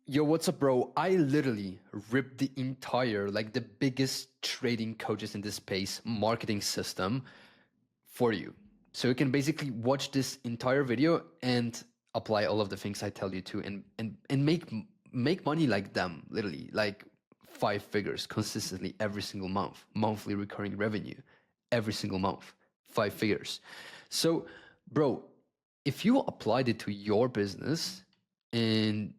Yo, what's up, bro? I literally ripped the entire, like the biggest trading coaches in this space marketing system for you. So you can basically watch this entire video and apply all of the things I tell you to and make money like them, literally, like 5 figures consistently every single month, monthly recurring revenue every single month, 5 figures. So, bro, if you applied it to your business and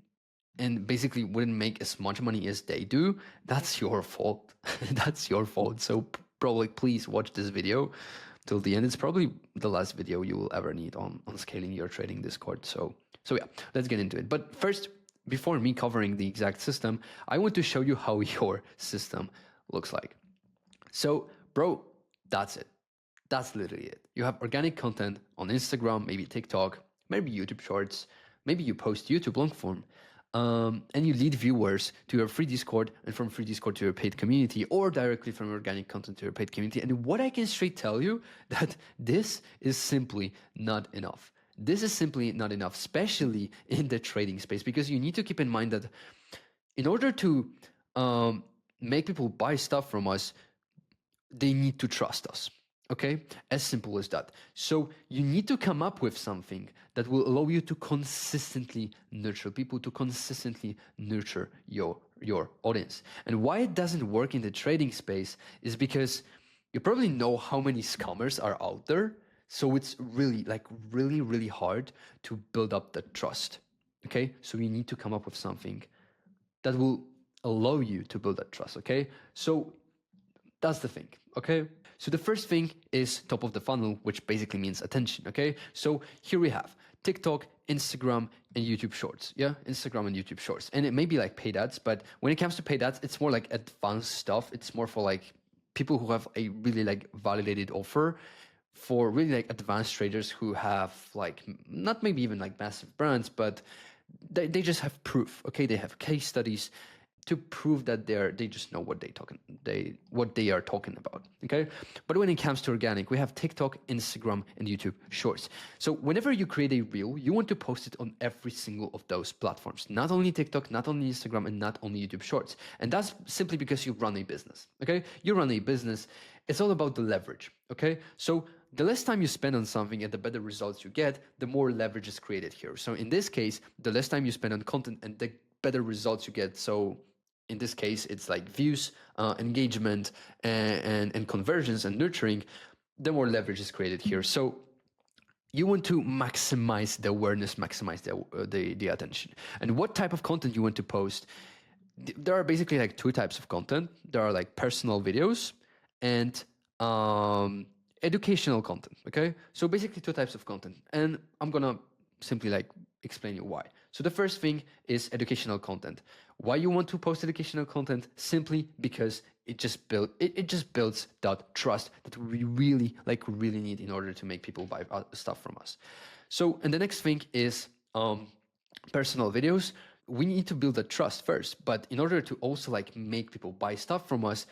basically wouldn't make as much money as they do, that's your fault. That's your fault. So bro, like, please watch this video till the end. It's probably the last video you will ever need on scaling your trading Discord. So yeah, let's get into it. But first, before me covering the exact system, I want to show you how your system looks like. So bro, that's it. That's literally it. You have organic content on Instagram, maybe TikTok, maybe YouTube Shorts, maybe you post YouTube long form, and you lead viewers to your free Discord, and from free Discord to your paid community, or directly from organic content to your paid community. And what I can straight tell you that this is simply not enough. This is simply not enough, especially in the trading space, because you need to keep in mind that in order to make people buy stuff from us, they need to trust us. Okay, as simple as that. So you need to come up with something that will allow you to consistently nurture people, to consistently nurture your audience. And why it doesn't work in the trading space is because you probably know how many scammers are out there. So it's really really hard to build up that trust. Okay, so you need to come up with something that will allow you to build that trust. Okay, so that's the thing, okay? So the first thing is top of the funnel, which basically means attention, okay? So here we have TikTok, Instagram, and YouTube Shorts, yeah? Instagram and YouTube Shorts. And it may be like paid ads, but when it comes to paid ads, it's more like advanced stuff. It's more for like people who have a really like validated offer, for really like advanced traders who have like, not maybe even like massive brands, but they just have proof, okay? They have case studies to prove that they just know what they are talking about. Okay, but when it comes to organic, we have TikTok, Instagram, and YouTube Shorts. So whenever you create a reel, you want to post it on every single of those platforms, not only TikTok, not only Instagram, and not only YouTube Shorts. And that's simply because you run a business. Okay, you run a business. It's all about the leverage. Okay, so the less time you spend on something and the better results you get, the more leverage is created here. So in this case, the less time you spend on content and the better results you get. So in this case, it's like views, engagement, and conversions and nurturing, the more leverage is created here. So you want to maximize the awareness, maximize the attention. And what type of content you want to post? There are basically like two types of content. There are like personal videos and educational content. Okay, so basically two types of content, and I'm gonna simply like explain you why. So the first thing is educational content. Why you want to post educational content? Simply because it just builds that trust that we really need in order to make people buy stuff from us. So, and the next thing is personal videos. We need to build that trust first, but in order to also like make people buy stuff from us,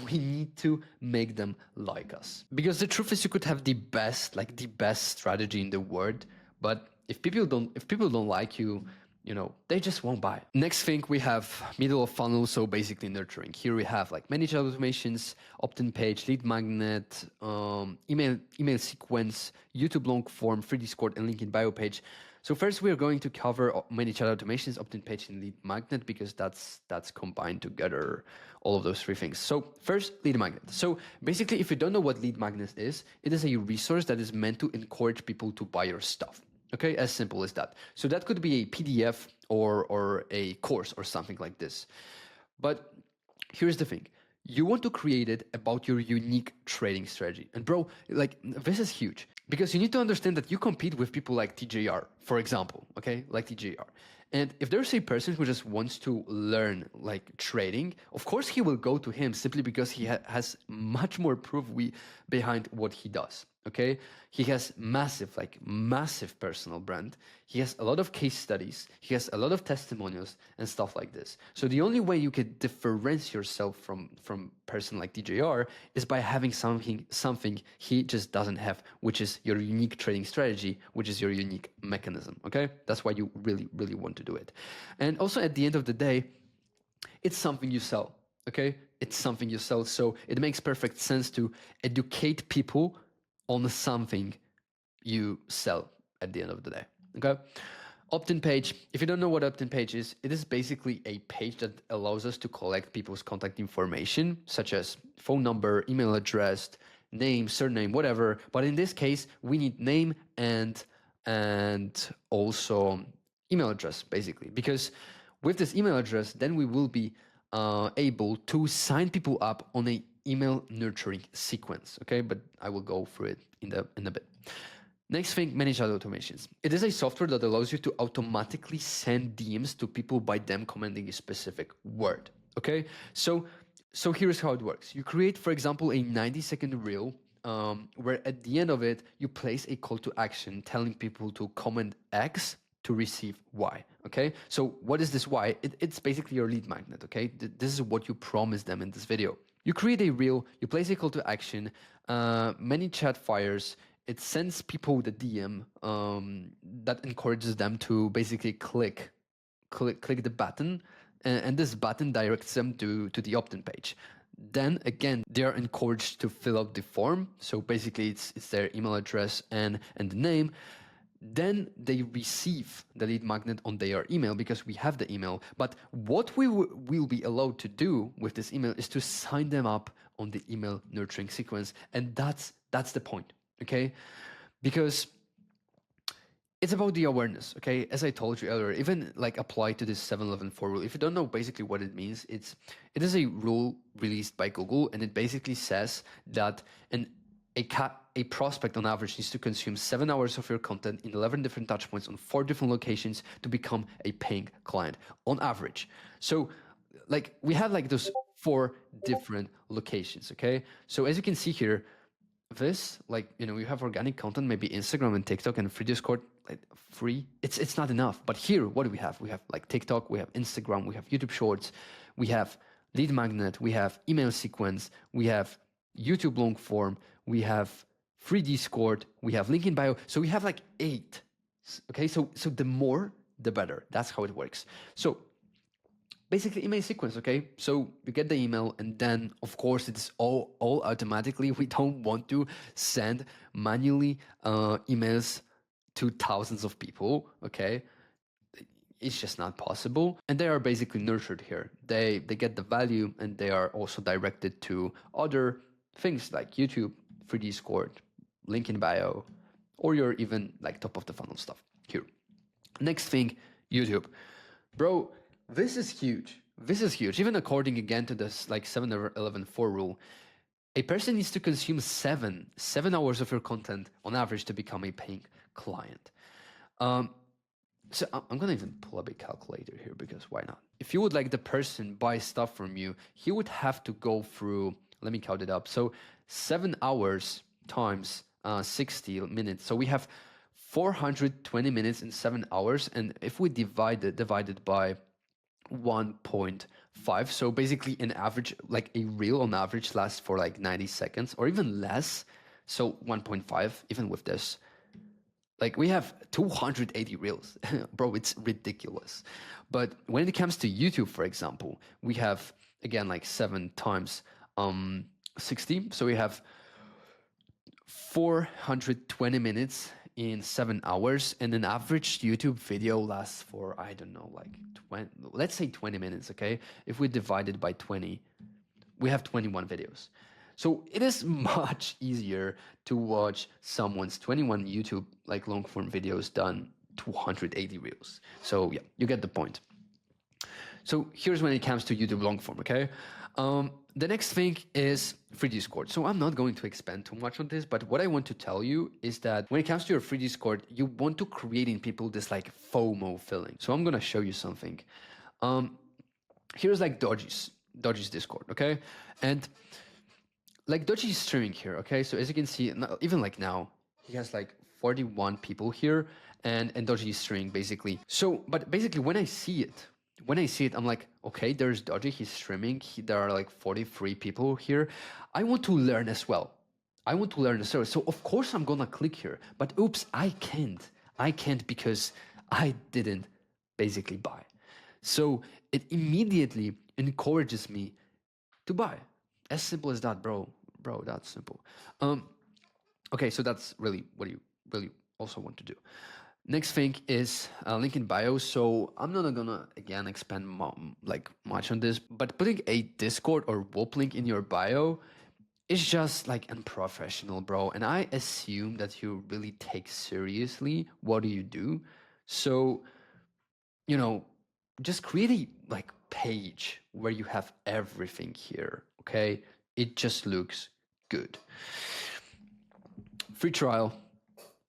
we need to make them like us. Because the truth is, you could have the best strategy in the world, but if people don't like you, they just won't buy. Next thing, we have middle of funnel, so basically nurturing. Here we have like managed automations, opt-in page, lead magnet, email sequence, YouTube long form, free Discord, and link in bio page. So first, we are going to cover managed automations, opt-in page, and lead magnet, because that's combined together, all of those three things. So first, lead magnet. So basically, if you don't know what lead magnet is, it is a resource that is meant to encourage people to buy your stuff. Okay, as simple as that. So that could be a PDF or a course or something like this. But here's the thing. You want to create it about your unique trading strategy. And bro, like, this is huge, because you need to understand that you compete with people like TJR, for example, okay? Like TJR. And if there's a person who just wants to learn like trading, of course he will go to him simply because he has much more proof behind what he does. Okay, he has massive personal brand. He has a lot of case studies. He has a lot of testimonials and stuff like this. So the only way you could differentiate yourself from person like DJR is by having something he just doesn't have, which is your unique trading strategy, which is your unique mechanism. Okay, that's why you really want to do it. And also at the end of the day, it's something you sell. Okay, it's something you sell. So it makes perfect sense to educate people on something you sell at the end of the day. Okay, opt-in page. If you don't know what opt-in page is, it is basically a page that allows us to collect people's contact information, such as phone number, email address, name, surname, whatever. But in this case, we need name and also email address, basically, because with this email address, then we will be able to sign people up on a email nurturing sequence. Okay, but I will go through it in a bit. Next thing, manage ad automations. It is a software that allows you to automatically send DMs to people by them commanding a specific word. Okay, so here's how it works. You create, for example, a 90-second reel where at the end of it you place a call to action telling people to comment X to receive Y. Okay, so what is this Y? It's basically your lead magnet. Okay, this is what you promised them in this video. You create a reel, you place a call to action, many chat fires. It sends people the DM that encourages them to basically click the button, and this button directs them to the opt-in page. Then again, they are encouraged to fill out the form. So basically, it's their email address and the name. Then they receive the lead magnet on their email because we have the email. But what we will be allowed to do with this email is to sign them up on the email nurturing sequence, and that's the point, okay? Because it's about the awareness, okay? As I told you earlier, even like apply to this 7.11.4 rule. If you don't know basically what it means, it is a rule released by Google, and it basically says that a prospect on average needs to consume 7 hours of your content in 11 different touch points on 4 different locations to become a paying client on average. So like we have like those 4 different locations, okay? So as you can see here, this, like, you know, you have organic content, maybe Instagram and TikTok and free Discord, like free. It's not enough. But here, what do we have? We have like TikTok, we have Instagram, we have YouTube Shorts, we have lead magnet, we have email sequence, we have YouTube long form, we have free Discord, we have link in bio. So we have like 8. Okay, so the more, the better. That's how it works. So basically email sequence, okay? So you get the email, and then of course it's all automatically. We don't want to send manually emails to thousands of people, okay? It's just not possible. And they are basically nurtured here. They get the value, and they are also directed to other things like YouTube, free Discord, link in bio, or your even like top of the funnel stuff here. Next thing, YouTube. Bro, this is huge. This is huge. Even according again to this like 7.11.4 rule, a person needs to consume 7 hours of your content on average to become a paying client. So I'm gonna even pull up a calculator here, because why not? If you would like the person buy stuff from you, he would have to go through, let me count it up. So 7 hours times 60 minutes. So we have 420 minutes in 7 hours. And if we divide it by 1.5, so basically an average, like a reel on average lasts for like 90 seconds or even less. So 1.5, even with this, like we have 280 reels. Bro, it's ridiculous. But when it comes to YouTube, for example, we have again like 7 times 60. So we have 420 minutes in 7 hours, and an average YouTube video lasts for, I don't know, like 20, let's say 20 minutes, okay? If we divide it by 20, we have 21 videos. So it is much easier to watch someone's 21 YouTube like long form videos than 280 reels. So yeah, you get the point. So here's when it comes to YouTube long form, okay? The next thing is free Discord. So I'm not going to expand too much on this, but what I want to tell you is that when it comes to your free Discord, you want to create in people this like FOMO feeling. So I'm gonna show you something. Here's like Dodgy's Discord, okay? And like Doji is streaming here, okay? So as you can see, even like now, he has like 41 people here, and Doji is streaming basically. So, but basically when I see it, I'm like, okay, there's Doji, he's streaming. There are like 43 people here. I want to learn as well. I want to learn the service. So of course I'm gonna click here, but oops, I can't. I can't because I didn't basically buy. So it immediately encourages me to buy. As simple as that, bro. Bro, that's simple. Okay, so that's really what you really also want to do. Next thing is link in bio. So I'm not gonna again expand like much on this, but putting a Discord or Whoop link in your bio is just like unprofessional, bro. And I assume that you really take seriously what do you do. So, you know, just create a like page where you have everything here. Okay, it just looks good. Free trial,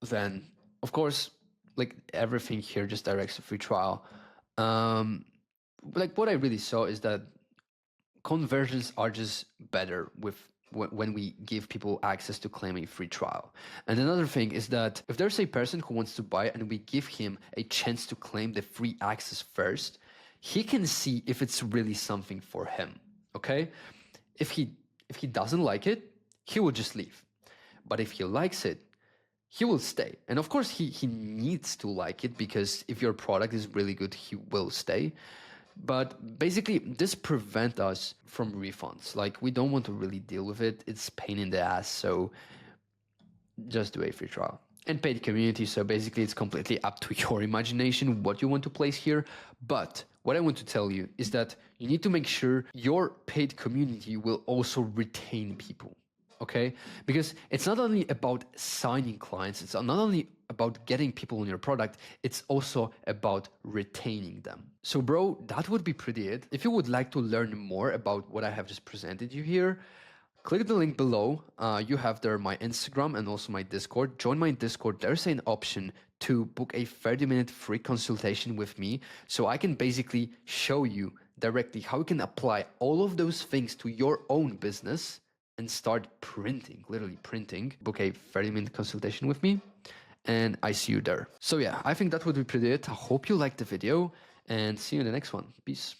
then of course, like everything here just directs to free trial. Like what I really saw is that conversions are just better with when we give people access to claim a free trial. And another thing is that if there's a person who wants to buy and we give him a chance to claim the free access first, he can see if it's really something for him. Okay, if he doesn't like it, he will just leave. But if he likes it, he will stay. And of course he needs to like it, because if your product is really good, he will stay. But basically this prevents us from refunds. Like we don't want to really deal with it. It's pain in the ass. So just do a free trial. And paid community. So basically it's completely up to your imagination what you want to place here. But what I want to tell you is that you need to make sure your paid community will also retain people. Okay, because it's not only about signing clients, it's not only about getting people on your product, it's also about retaining them. So bro, that would be pretty it. If you would like to learn more about what I have just presented you here, click the link below. You have there my Instagram and also my Discord. Join my Discord. There's an option to book a 30-minute free consultation with me, so I can basically show you directly how you can apply all of those things to your own business and start printing, literally printing. Book a 30-minute consultation with me and I see you there. So yeah, I think that would be pretty it. I hope you liked the video and see you in the next one. Peace.